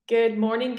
Good morning,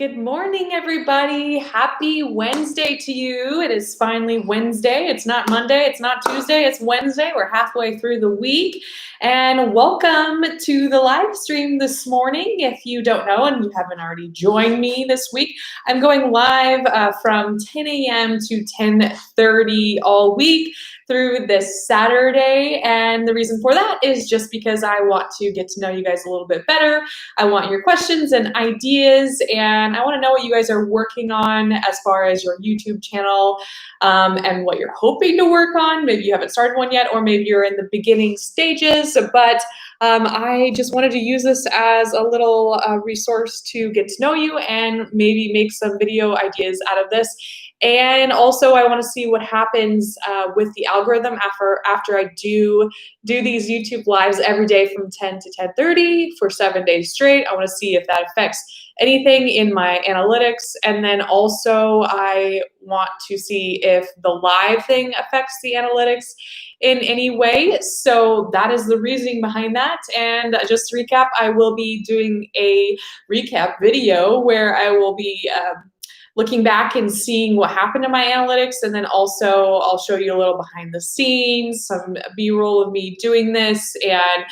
everybody. Happy Wednesday to you. It is finally Wednesday. It's not Monday, it's not Tuesday, it's Wednesday. We're halfway through the week. And welcome to the live stream this morning. If you don't know and you haven't already joined me this week, I'm going live from 10 a.m. to 10:30 all week through this Saturday. And the reason for that is just because I want to get to know you guys a little bit better. I want your questions and ideas, and I want to know what you guys are working on as far as your YouTube channel and what you're hoping to work on. Maybe you haven't started one yet, or maybe you're in the beginning stages, but I just wanted to use this as a little resource to get to know you and maybe make some video ideas out of this. And also I want to see what happens with the algorithm after I do these YouTube lives every day from 10 to 10:30 for 7 days straight. I want to see if that affects anything in my analytics. And then also I want to see if the live thing affects the analytics in any way. So that is the reasoning behind that. And just to recap, I will be doing a recap video where I will be looking back and seeing what happened to my analytics. And then also I'll show you a little behind the scenes, some B-roll of me doing this, and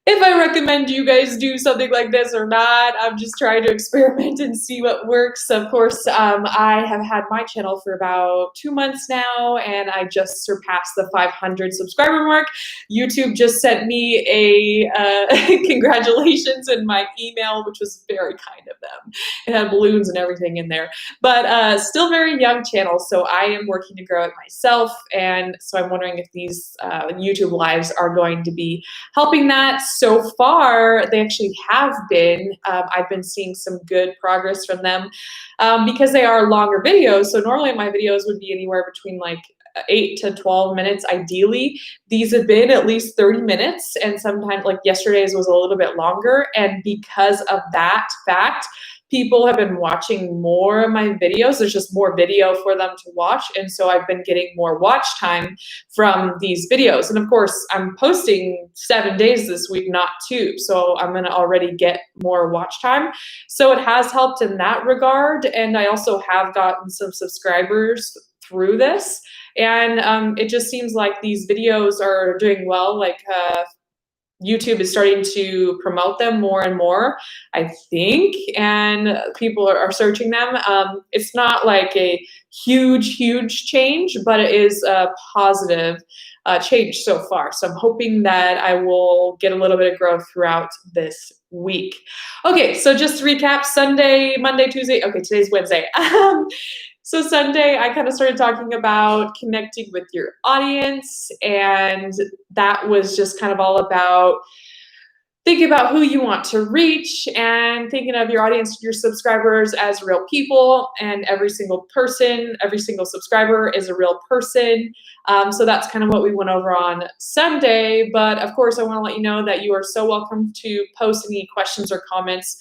if I recommend you guys do something like this or not. I'm just trying to experiment and see what works. Of course, I have had my channel for about 2 months now, and I just surpassed the 500 subscriber mark. YouTube just sent me a congratulations in my email, which was very kind of them. It had balloons and everything in there, but still very young channel. So I am working to grow it myself. And so I'm wondering if these YouTube lives are going to be helping that. So far, they actually have been. I've been seeing some good progress from them because they are longer videos. So normally my videos would be anywhere between like 8 to 12 minutes ideally. These have been at least 30 minutes, and sometimes like yesterday's was a little bit longer. And because of that fact, people have been watching more of my videos. There's just more video for them to watch. And so I've been getting more watch time from these videos. And of course, I'm posting 7 days this week, not 2. So I'm gonna already get more watch time. So it has helped in that regard. And I also have gotten some subscribers through this. And it just seems like these videos are doing well. Like YouTube is starting to promote them more and more, I think, and people are searching them. It's not like a huge change, but it is a positive change so far. So I'm hoping that I will get a little bit of growth throughout this week. Okay, so just to recap, Sunday, Monday, Tuesday. Okay, today's Wednesday. So Sunday, I kind of started talking about connecting with your audience, and that was just kind of all about thinking about who you want to reach and thinking of your audience, your subscribers as real people, and every single person, every single subscriber is a real person. So that's kind of what we went over on Sunday. But of course, I want to let you know that you are so welcome to post any questions or comments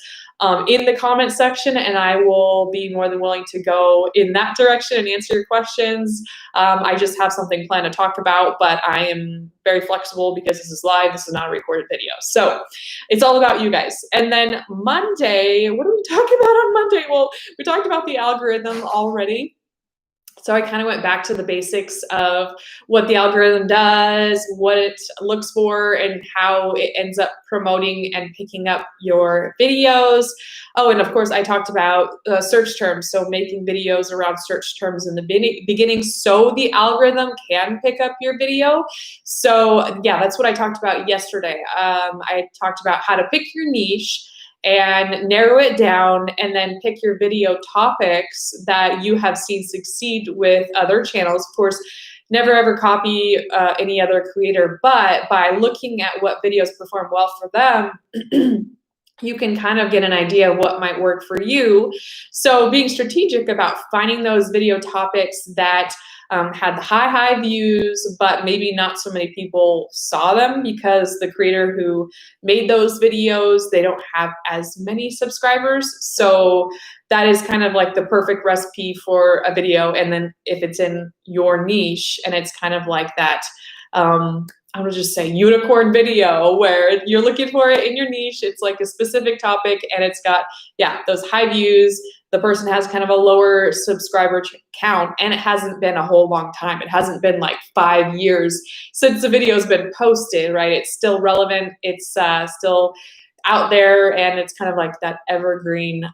in the comment section, and I will be more than willing to go in that direction and answer your questions. I just have something planned to talk about, but I am very flexible because this is live, this is not a recorded video. So it's all about you guys. And then Monday, what are we talking about on Monday? Well, we talked about the algorithm already. So I kind of went back to the basics of what the algorithm does, what it looks for, and how it ends up promoting and picking up your videos. Oh, and of course I talked about search terms. So making videos around search terms in the beginning so the algorithm can pick up your video. So yeah, that's what I talked about yesterday. I talked about how to pick your niche and narrow it down, and then pick your video topics that you have seen succeed with other channels. Of course, never ever copy any other creator, but by looking at what videos perform well for them, you can kind of get an idea of what might work for you. So being strategic about finding those video topics that had the high views, but maybe not so many people saw them because the creator who made those videos, they don't have as many subscribers. So that is kind of like the perfect recipe for a video. And then if it's in your niche and it's kind of like that I'm gonna just say unicorn video where you're looking for it in your niche. It's like a specific topic and it's got, yeah, those high views. The person has kind of a lower subscriber count and it hasn't been a whole long time. It hasn't been like 5 years since the video's been posted, right? It's still relevant. It's still out there and it's kind of like that evergreen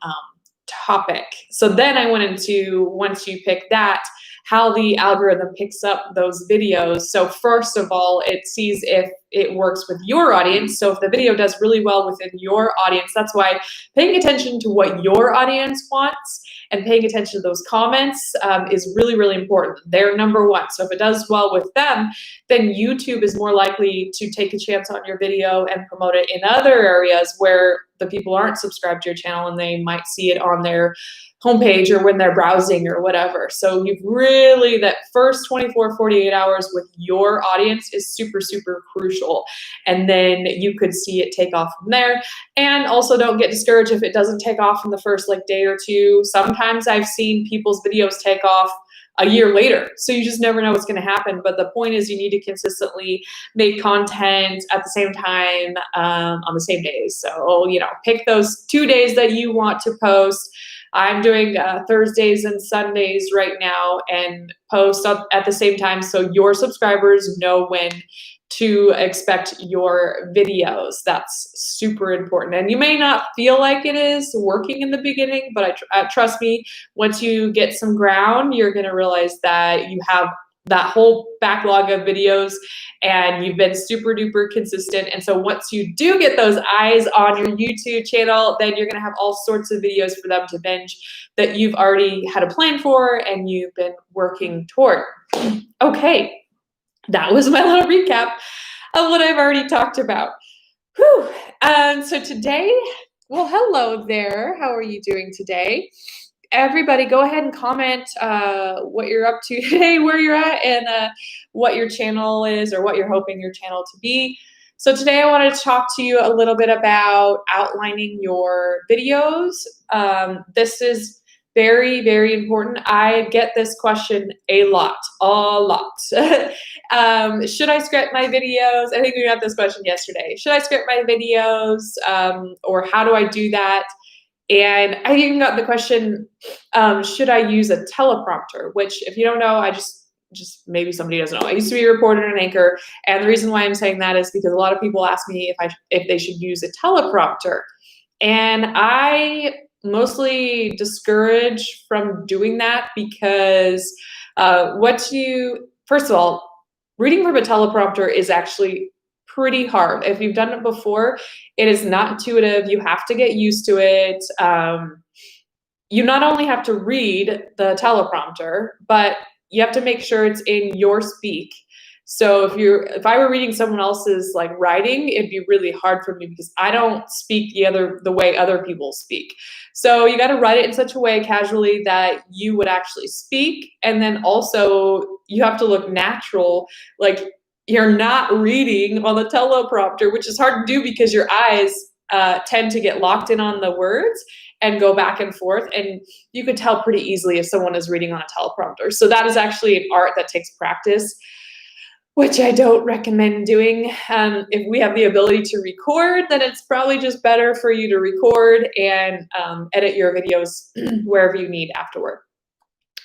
topic. So then I went into, once you pick that, how the algorithm picks up those videos. So first of all, it sees if it works with your audience. So if the video does really well within your audience, that's why paying attention to what your audience wants and paying attention to those comments is really, really important. They're number one. So if it does well with them, then YouTube is more likely to take a chance on your video and promote it in other areas where the people aren't subscribed to your channel and they might see it on their homepage or when they're browsing or whatever. So you've really, that first 24, 48 hours with your audience is super, super crucial. And then you could see it take off from there. And also don't get discouraged if it doesn't take off in the first like day or two. Sometimes I've seen people's videos take off a year later. So you just never know what's going to happen. But the point is you need to consistently make content at the same time on the same days. So, you know, pick those 2 days that you want to post. I'm doing Thursdays and Sundays right now and post up at the same time so your subscribers know when to expect your videos. That's super important. And you may not feel like it is working in the beginning, but trust me, once you get some ground, you're going to realize that you have that whole backlog of videos and you've been super duper consistent. And so once you do get those eyes on your YouTube channel, then you're going to have all sorts of videos for them to binge that you've already had a plan for and you've been working toward. Okay, that was my little recap of what I've already talked about. Whew. So today, well, hello there. How are you doing today? Everybody go ahead and comment what you're up to today, where you're at, and what your channel is or what you're hoping your channel to be. So today I wanted to talk to you a little bit about outlining your videos. This is very, very important. I get this question a lot. Should I script my videos? I think we got this question yesterday. Should I script my videos or how do I do that? And I even got the question, should I use a teleprompter? Which, if you don't know, I just maybe somebody doesn't know. I used to be a reporter and an anchor, and the reason why I'm saying that is because a lot of people ask me if they should use a teleprompter, and I mostly discourage from doing that because first of all, reading from a teleprompter is actually pretty hard. If you've done it before, it is not intuitive. You have to get used to it. You not only have to read the teleprompter, but you have to make sure it's in your speak. So if I were reading someone else's like writing, it'd be really hard for me because I don't speak the way other people speak. So you got to write it in such a way casually that you would actually speak. And then also you have to look natural, like you're not reading on the teleprompter, which is hard to do because your eyes tend to get locked in on the words and go back and forth. And you could tell pretty easily if someone is reading on a teleprompter. So that is actually an art that takes practice, which I don't recommend doing. If we have the ability to record, then it's probably just better for you to record and edit your videos wherever you need afterward.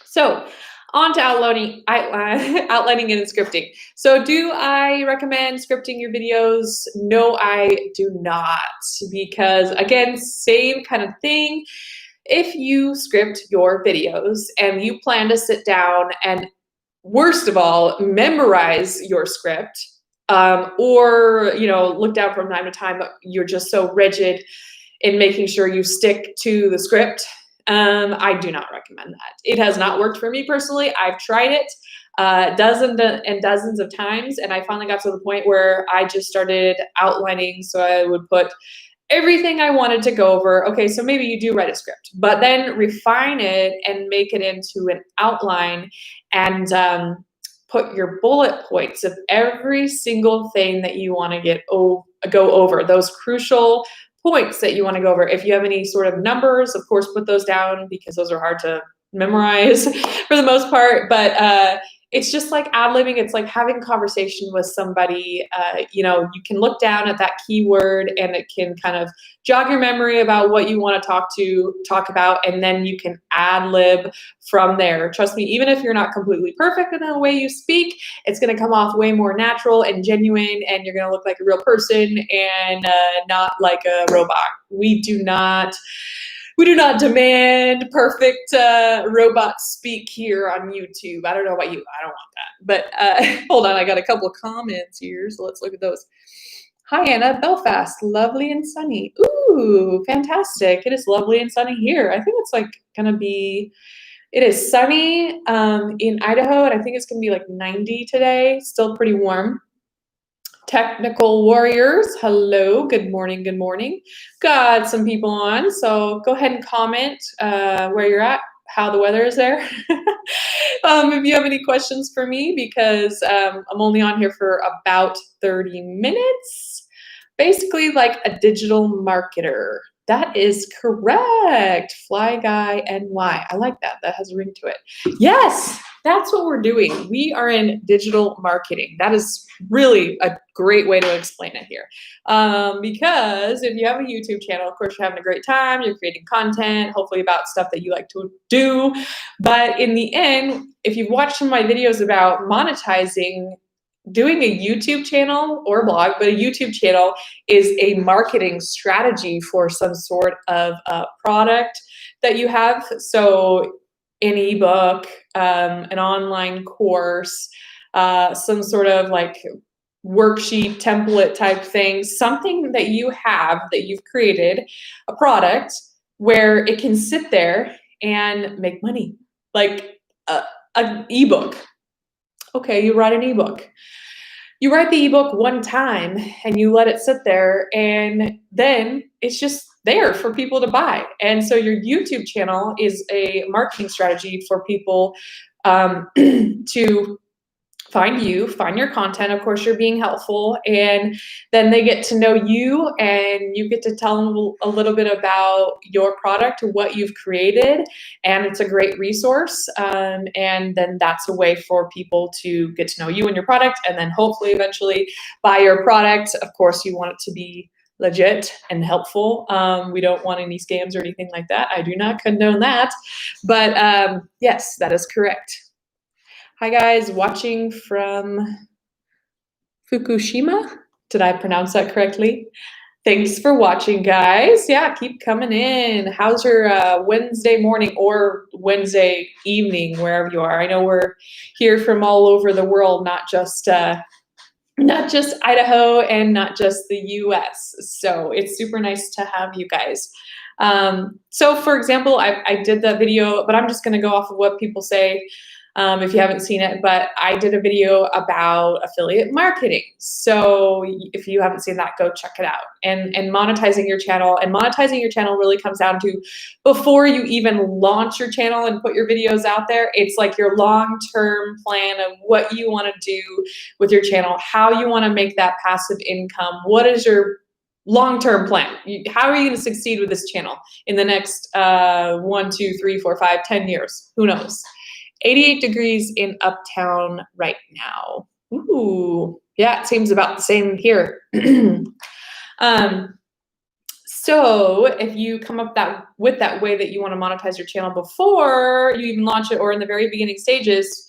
So on to outlining and scripting. So do I recommend scripting your videos? No, I do not, because again, same kind of thing. If you script your videos and you plan to sit down and worst of all, memorize your script, or look down from time to time, but you're just so rigid in making sure you stick to the script, I do not recommend that. It has not worked for me personally. I've tried it dozens and dozens of times, and I finally got to the point where I just started outlining. So I would put everything I wanted to go over. Okay, so maybe you do write a script, but then refine it and make it into an outline and put your bullet points of every single thing that you want to go over, those crucial points that you want to go over. If you have any sort of numbers, of course, put those down because those are hard to memorize for the most part. But it's just like ad-libbing. It's like having conversation with somebody. You know, you can look down at that keyword and it can kind of jog your memory about what you want to talk about, and then you can ad-lib from there. Trust me, even if you're not completely perfect in the way you speak, it's going to come off way more natural and genuine, and you're going to look like a real person and not like a robot. We do not demand perfect robot speak here on YouTube. I don't know about you. I don't want that. But hold on, I got a couple of comments here, so let's look at those. Hi, Anna. Belfast, lovely and sunny. Ooh, fantastic. It is lovely and sunny here. I think it's like going to be, it is sunny in Idaho, and I think it's going to be like 90 today. Still pretty warm. Technical warriors, hello, good morning, good morning. Got some people on, so go ahead and comment where you're at, how the weather is there. If you have any questions for me, because I'm only on here for about 30 minutes. Basically like a digital marketer. That is correct. Fly Guy NY. I like that. That has a ring to it. Yes, that's what we're doing. We are in digital marketing. That is really a great way to explain it here. Because if you have a YouTube channel, of course, you're having a great time. You're creating content, hopefully about stuff that you like to do. But in the end, if you've watched some of my videos about monetizing, doing a YouTube channel or blog, but a YouTube channel is a marketing strategy for some sort of product that you have. So an ebook, an online course, some sort of like worksheet template type thing, something that you have, that you've created, a product where it can sit there and make money, like an ebook. Okay, you write an ebook. You write the ebook one time and you let it sit there, and then it's just there for people to buy. And so your YouTube channel is a marketing strategy for people to find you, find your content. Of course, you're being helpful, and then they get to know you, and you get to tell them a little bit about your product, what you've created, and it's a great resource. And then that's a way for people to get to know you and your product, and then hopefully eventually buy your product. Of course, you want it to be legit and helpful. We don't want any scams or anything like that. I do not condone that. But yes, that is correct. Hi guys, watching from Fukushima. Did I pronounce that correctly? Thanks for watching, guys. Yeah, keep coming in. How's your Wednesday morning or Wednesday evening, wherever you are? I know we're here from all over the world, not just Idaho and not just the US. So it's super nice to have you guys. So for example, I did that video, but I'm just going to go off of what people say. If you haven't seen it, but I did a video about affiliate marketing. So if you haven't seen that, go check it out. And monetizing your channel. And monetizing your channel really comes down to, before you even launch your channel and put your videos out there, it's like your long-term plan of what you want to do with your channel, how you want to make that passive income. What is your long-term plan? How are you going to succeed with this channel in the next 1, 2, 3, 4, 5, 10 years? Who knows? 88 degrees in Uptown right now. Ooh, yeah, it seems about the same here. So if you come up with that way that you want to monetize your channel before you even launch it, or in the very beginning stages,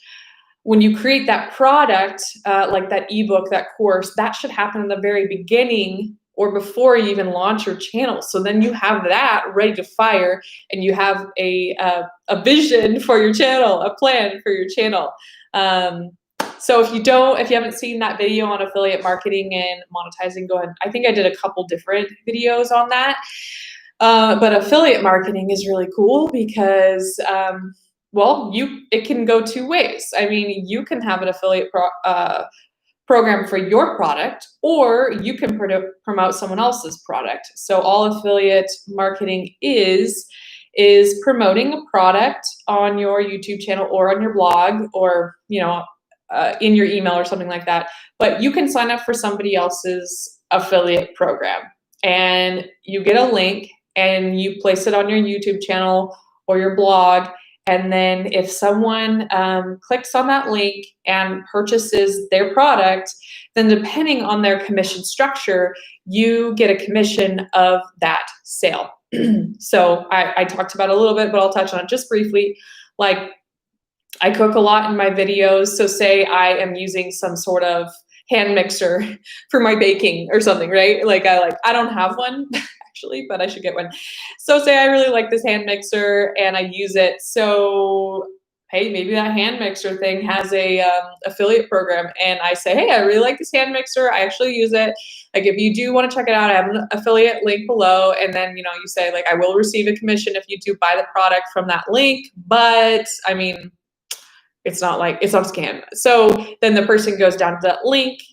when you create that product, like that ebook, that course, that should happen in the very beginning or before you even launch your channel. So then you have that ready to fire, and you have a vision for your channel, a plan for your channel. So if you haven't seen that video on affiliate marketing and monetizing, go ahead. I think I did a couple different videos on that. But affiliate marketing is really cool because, well, it can go two ways. I mean, you can have an affiliate program for your product, or you can promote someone else's product. So all affiliate marketing is promoting a product on your YouTube channel or on your blog, or in your email or something like that. But you can sign up for somebody else's affiliate program, and you get a link and you place it on your YouTube channel or your blog, And then if someone clicks on that link and purchases their product, then depending on their commission structure, you get a commission of that sale. So I talked about it a little bit, but I'll touch on it just briefly. Like, I cook a lot in my videos. So say I am using some sort of hand mixer for my baking or something, right? I don't have one actually, but I should get one. So say I really like this hand mixer and I use it. So hey, maybe that hand mixer thing has a affiliate program, and I say, hey, I really like this hand mixer. I actually use it. Like, if you do want to check it out, I have an affiliate link below. And then, you say, like, I will receive a commission if you do buy the product from that link. But I mean, it's not a scam. So then the person goes down to that link,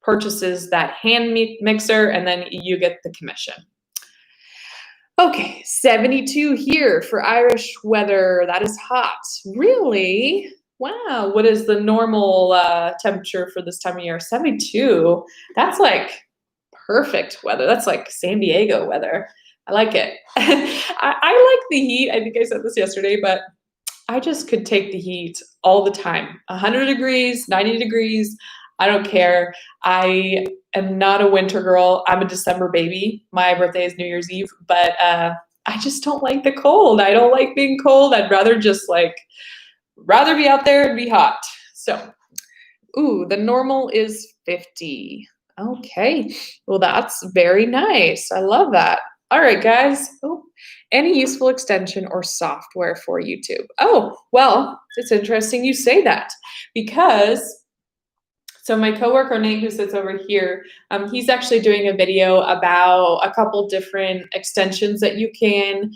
purchases that hand mixer, and then you get the commission. Okay, 72 here for Irish weather. That is hot. Really? Wow. What is the normal temperature for this time of year? 72. That's like perfect weather. That's like San Diego weather. I like it. I like the heat. I think I said this yesterday, but I just could take the heat all the time. 100 degrees, 90 degrees. I don't care. I am not a winter girl. I'm a December baby. My birthday is New Year's Eve, but I just don't like the cold. I don't like being cold. I'd rather rather be out there and be hot. So, the normal is 50. Okay, well, that's very nice. I love that. All right, guys. Any useful extension or software for YouTube? Oh, well, it's interesting you say that, because so my coworker, Nate, who sits over here, he's actually doing a video about a couple different extensions that you can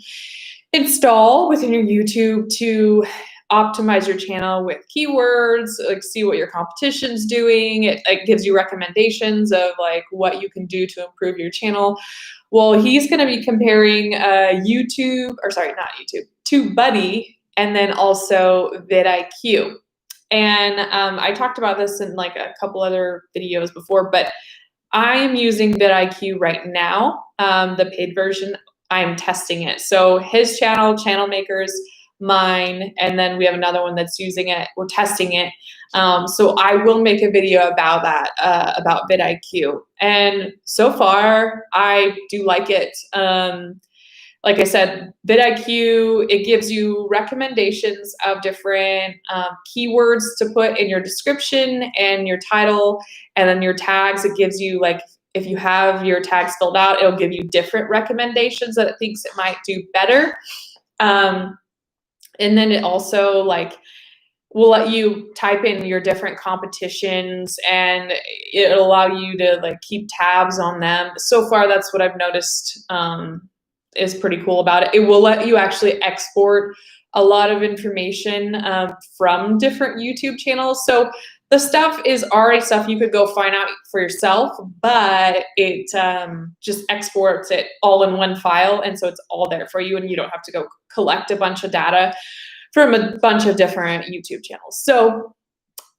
install within your YouTube to optimize your channel with keywords, like see what your competition's doing. It gives you recommendations of like what you can do to improve your channel. Well, he's going to be comparing TubeBuddy, and then also vidIQ. And I talked about this in like a couple other videos before, but I am using vidIQ right now, the paid version. I'm testing it. So his channel, Channel Makers, mine, and then we have another one that's using it. We're testing it. So I will make a video about that, about vidIQ. And so far, I do like it. Like I said, vidIQ, it gives you recommendations of different keywords to put in your description and your title, and then your tags. It gives you, like, if you have your tags filled out, it'll give you different recommendations that it thinks it might do better. And then it also will let you type in your different competitions, and it'll allow you to keep tabs on them. So far, that's what I've noticed is pretty cool about it. It will let you actually export a lot of information from different YouTube channels. So the stuff is already stuff you could go find out for yourself, but it just exports it all in one file. And so it's all there for you, and you don't have to go collect a bunch of data from a bunch of different YouTube channels. So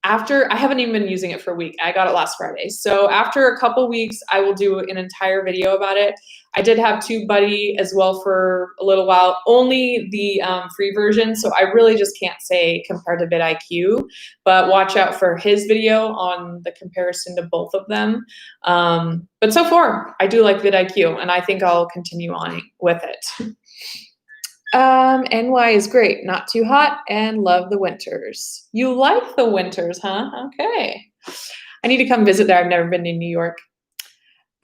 I haven't even been using it for a week. I got it last Friday. So after a couple weeks, I will do an entire video about it. I did have TubeBuddy as well for a little while, only the free version. So I really just can't say compared to vidIQ, but watch out for his video on the comparison to both of them. But so far, I do like vidIQ, and I think I'll continue on with it. NY is great, not too hot, and love the winters. You like the winters, huh? Okay. I need to come visit there. I've never been to New York.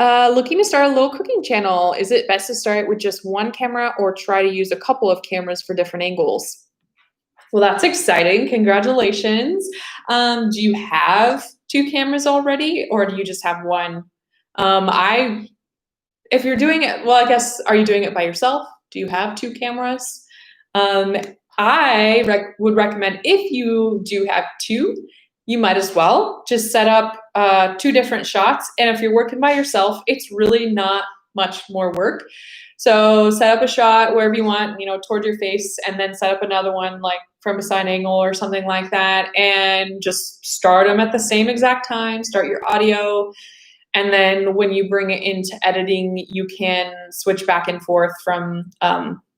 Looking to start a little cooking channel. Is it best to start with just one camera or try to use a couple of cameras for different angles? Well, that's exciting. Congratulations. Do you have 2 cameras already, or do you just have one? If you're doing it, well, I guess, are you doing it by yourself? Do you have 2 cameras? I would recommend, if you do have 2, you might as well just set up 2 different shots. And if you're working by yourself, it's really not much more work. So set up a shot wherever you want, toward your face, and then set up another one like from a side angle or something like that, and just start them at the same exact time. Start your audio. And then when you bring it into editing, you can switch back and forth from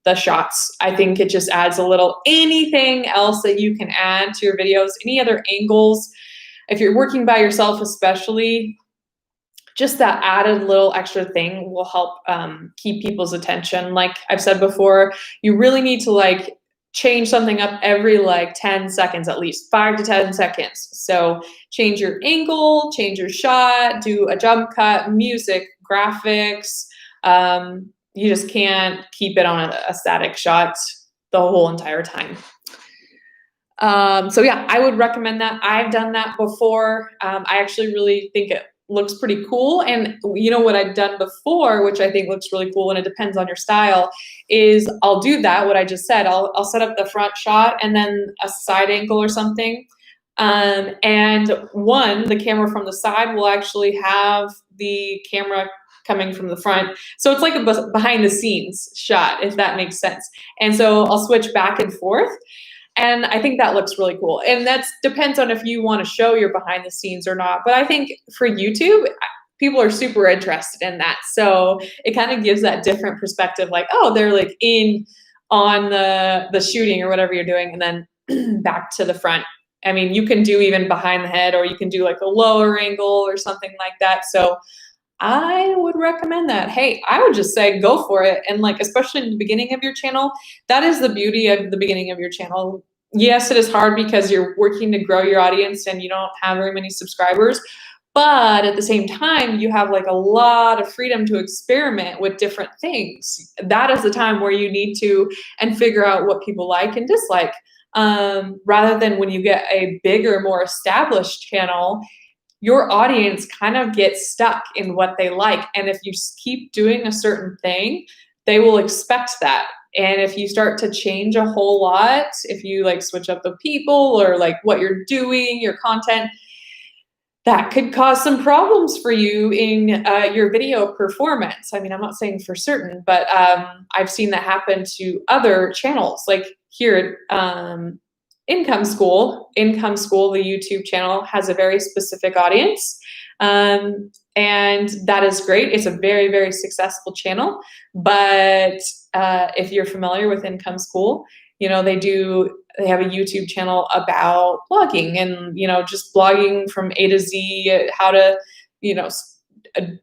the shots. I think it just adds a little, anything else that you can add to your videos, any other angles. If you're working by yourself, especially, just that added little extra thing will help keep people's attention. Like I've said before, you really need to like change something up every like 10 seconds, at least 5 to 10 seconds. So change your angle, change your shot, do a jump cut, music, graphics. You just can't keep it on a static shot the whole entire time. So yeah, I would recommend that. I've done that before. I actually really think it looks pretty cool. And you know what I've done before, which I think looks really cool, and it depends on your style, is I'll do that, what I just said. I'll set up the front shot and then a side angle or something. And the camera from the side will actually have the camera coming from the front. So it's like a behind the scenes shot, if that makes sense. And so I'll switch back and forth. And I think that looks really cool. And that depends on if you want to show your behind the scenes or not. But I think for YouTube, people are super interested in that. So it kind of gives that different perspective, like, oh, they're like in on the shooting or whatever you're doing, and then back to the front. I mean, you can do even behind the head, or you can do like a lower angle or something like that. So I would recommend that. Hey, I would just say go for it. And like, especially in the beginning of your channel, that is the beauty of the beginning of your channel. Yes, it is hard because you're working to grow your audience and you don't have very many subscribers. But at the same time, you have like a lot of freedom to experiment with different things. That is the time where you need to and figure out what people like and dislike. Rather than when you get a bigger, more established channel, your audience kind of gets stuck in what they like. And if you keep doing a certain thing, they will expect that. And if you start to change a whole lot, if you like switch up the people or like what you're doing, your content, that could cause some problems for you in your video performance. I mean, I'm not saying for certain, but I've seen that happen to other channels. Like here at Income School, the YouTube channel, has a very specific audience. And that is great. It's a very, very successful channel. But if you're familiar with Income School, you know, they have a YouTube channel about blogging and, you know, just blogging from A to Z, how to, you know,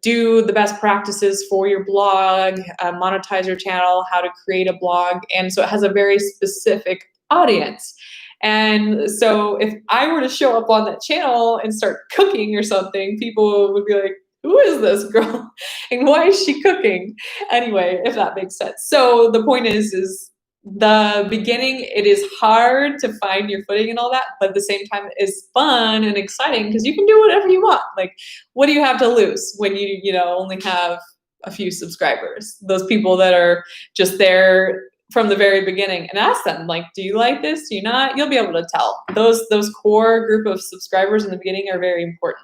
do the best practices for your blog, monetize your channel, how to create a blog. And so it has a very specific audience. And so if I were to show up on that channel and start cooking or something, people would be like, who is this girl? And why is she cooking? Anyway, if that makes sense. So the point is the beginning, it is hard to find your footing and all that, but at the same time it's fun and exciting because you can do whatever you want. Like, what do you have to lose when you know, only have a few subscribers? Those people that are just there from the very beginning, and ask them, like, do you like this? Do you not? You'll be able to tell. Those core group of subscribers in the beginning are very important.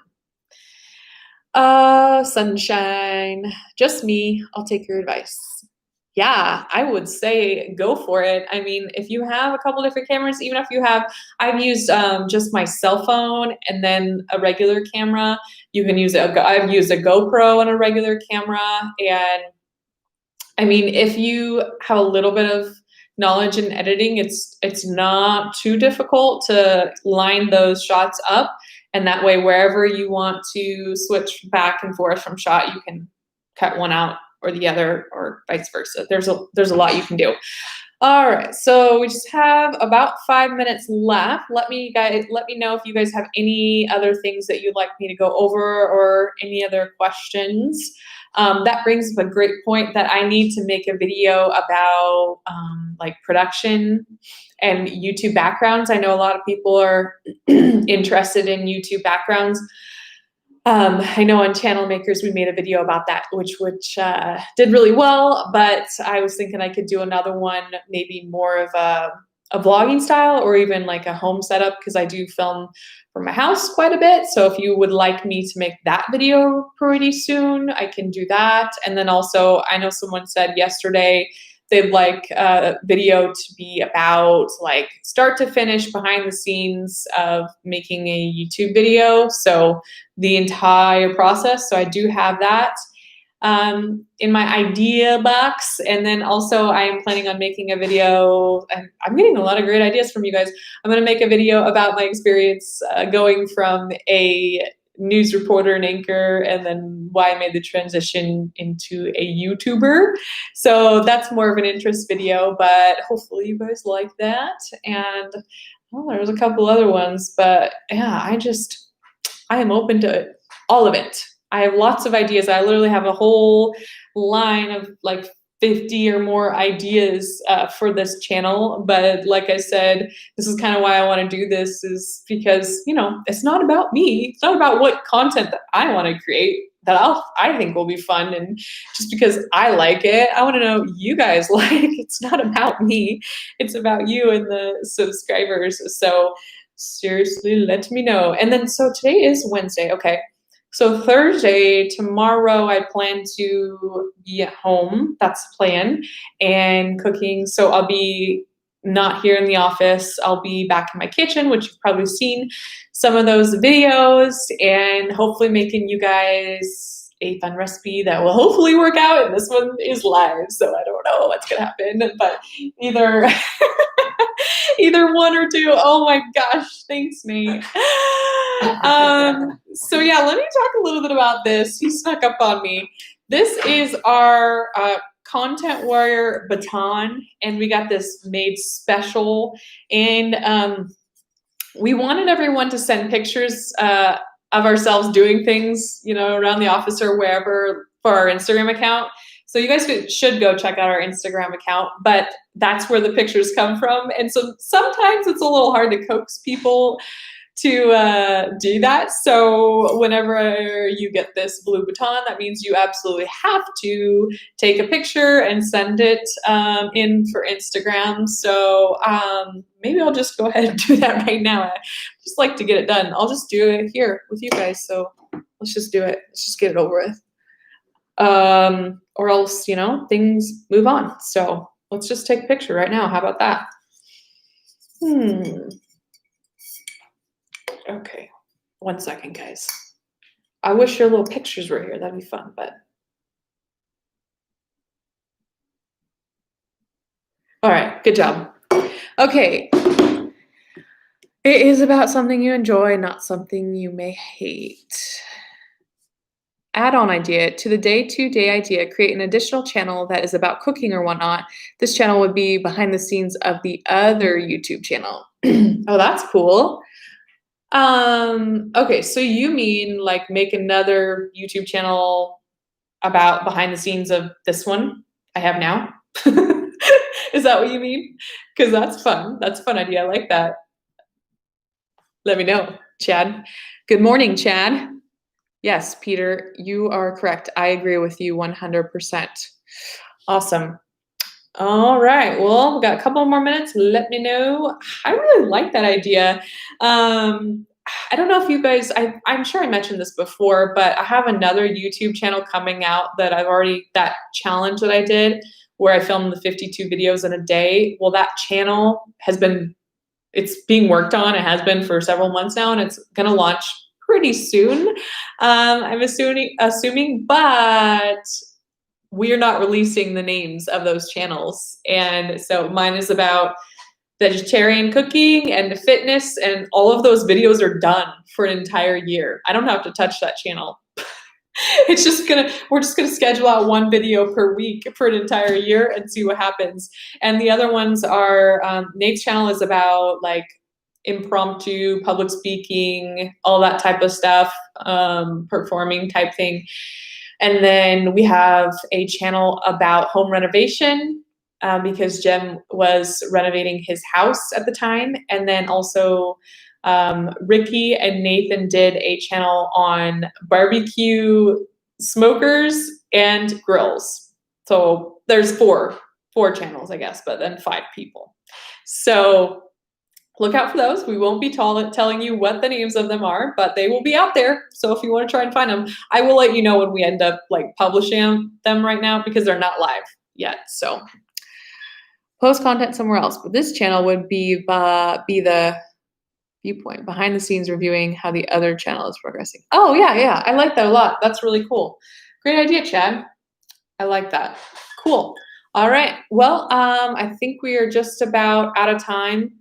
Sunshine, just me. I'll take your advice. Yeah, I would say go for it. I mean, if you have a couple different cameras, even if you have, I've used just my cell phone and then a regular camera. You can use it. I've used a GoPro and a regular camera. And I mean, if you have a little bit of knowledge in editing, it's not too difficult to line those shots up. And that way, wherever you want to switch back and forth from shot, you can cut one out or the other, or vice versa. There's a lot you can do. All right, so we just have about 5 minutes left. Let me know if you guys have any other things that you'd like me to go over or any other questions. That brings up a great point that I need to make a video about like production and YouTube backgrounds. I know a lot of people are interested in YouTube backgrounds. I know on Channel Makers we made a video about that, which did really well, but I was thinking I could do another one, maybe more of a vlogging style or even like a home setup, because I do film from my house quite a bit. So if you would like me to make that video pretty soon, I can do that. And then also, I know someone said yesterday they'd like a video to be about like start to finish behind the scenes of making a YouTube video. So the entire process. So I do have that. in my idea box. And then also I am planning on making a video. I'm getting a lot of great ideas from you guys. I'm going to make a video about my experience going from a news reporter and anchor, and then why I made the transition into a YouTuber. So that's more of an interest video, but hopefully you guys like that. And there's a couple other ones, but yeah, I am open to all of it. I have lots of ideas. I literally have a whole line of like 50 or more ideas for this channel. But like I said, this is kind of why I want to do this, is because, it's not about me. It's not about what content that I want to create that I think will be fun. And just because I like it, I want to know you guys like. It's not about me. It's about you and the subscribers. So seriously, let me know. And then, so today is Wednesday. Okay. So Thursday, tomorrow, I plan to be at home. That's the plan, and cooking. So I'll be not here in the office. I'll be back in my kitchen, which you've probably seen some of those videos, and hopefully making you guys a fun recipe that will hopefully work out. And this one is live, so I don't know what's gonna happen, but either either one or two. Oh my gosh, thanks, Nate. So yeah, let me talk a little bit about this. You snuck up on me. This is our Content Warrior baton, and we got this made special. And we wanted everyone to send pictures of ourselves doing things, around the office or wherever, for our Instagram account. So you guys should go check out our Instagram account, but that's where the pictures come from. And so sometimes it's a little hard to coax people to do that. So whenever you get this blue baton, that means you absolutely have to take a picture and send it in for Instagram. So maybe I'll just go ahead and do that right now. I just like to get it done. I'll just do it here with you guys. So let's just do it. Let's just get it over with. Or else, things move on. So let's just take a picture right now. How about that? Okay, 1 second, guys. I wish your little pictures were here. That'd be fun, but. All right, good job. Okay. It is about something you enjoy, not something you may hate. Add-on idea to the day-to-day idea, create an additional channel that is about cooking or whatnot. This channel would be behind the scenes of the other YouTube channel. Oh, that's cool. Okay, so you mean like make another YouTube channel about behind the scenes of this one I have now? Is that what you mean? Because that's fun. That's a fun idea. I like that. Let me know, Chad. Good morning, Chad. Yes, Peter, you are correct. I agree with you 100%. Awesome. All right, well, we've got a couple more minutes. Let me know. I really like that idea. I don't know if you guys, I'm sure I mentioned this before, but I have another YouTube channel coming out that that challenge that I did where I filmed the 52 videos in a day. Well, that channel it's being worked on. It has been for several months now, and it's going to launch pretty soon. I'm assuming, but we're not releasing the names of those channels. And so mine is about vegetarian cooking and fitness, and all of those videos are done for an entire year. I don't have to touch that channel. We're just gonna schedule out one video per week for an entire year and see what happens. And the other ones are, Nate's channel is about like impromptu public speaking, all that type of stuff, performing type thing. And then we have a channel about home renovation, because Jem was renovating his house at the time. And then also Ricky and Nathan did a channel on barbecue smokers and grills. So there's four channels, I guess, but then 5 people. So look out for those. We won't be telling you what the names of them are, but they will be out there. So if you want to try and find them, I will let you know when we end up like publishing them right now, because they're not live yet. So post content somewhere else, but this channel would be the viewpoint, behind the scenes reviewing how the other channel is progressing. Oh yeah, I like that a lot. That's really cool. Great idea, Chad. I like that. Cool. All right. Well, I think we are just about out of time.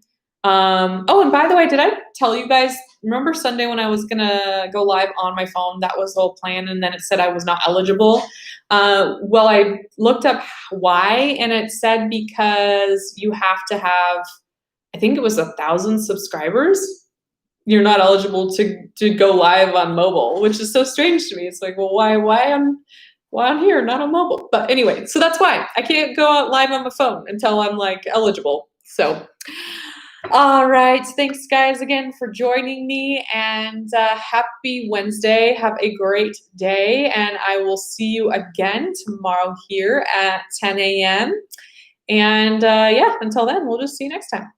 Oh, and by the way, did I tell you guys, remember Sunday when I was gonna go live on my phone? That was the whole plan, and then it said I was not eligible. Well, I looked up why, and it said because you have to have, I think it was 1,000 subscribers. You're not eligible to go live on mobile, which is so strange to me. It's like, well, why I'm here, not on mobile? But anyway, so that's why I can't go out live on my phone until I'm like eligible. So, all right, thanks guys again for joining me, and happy Wednesday. Have a great day, and I will see you again tomorrow here at 10 a.m. And yeah, until then, we'll just see you next time.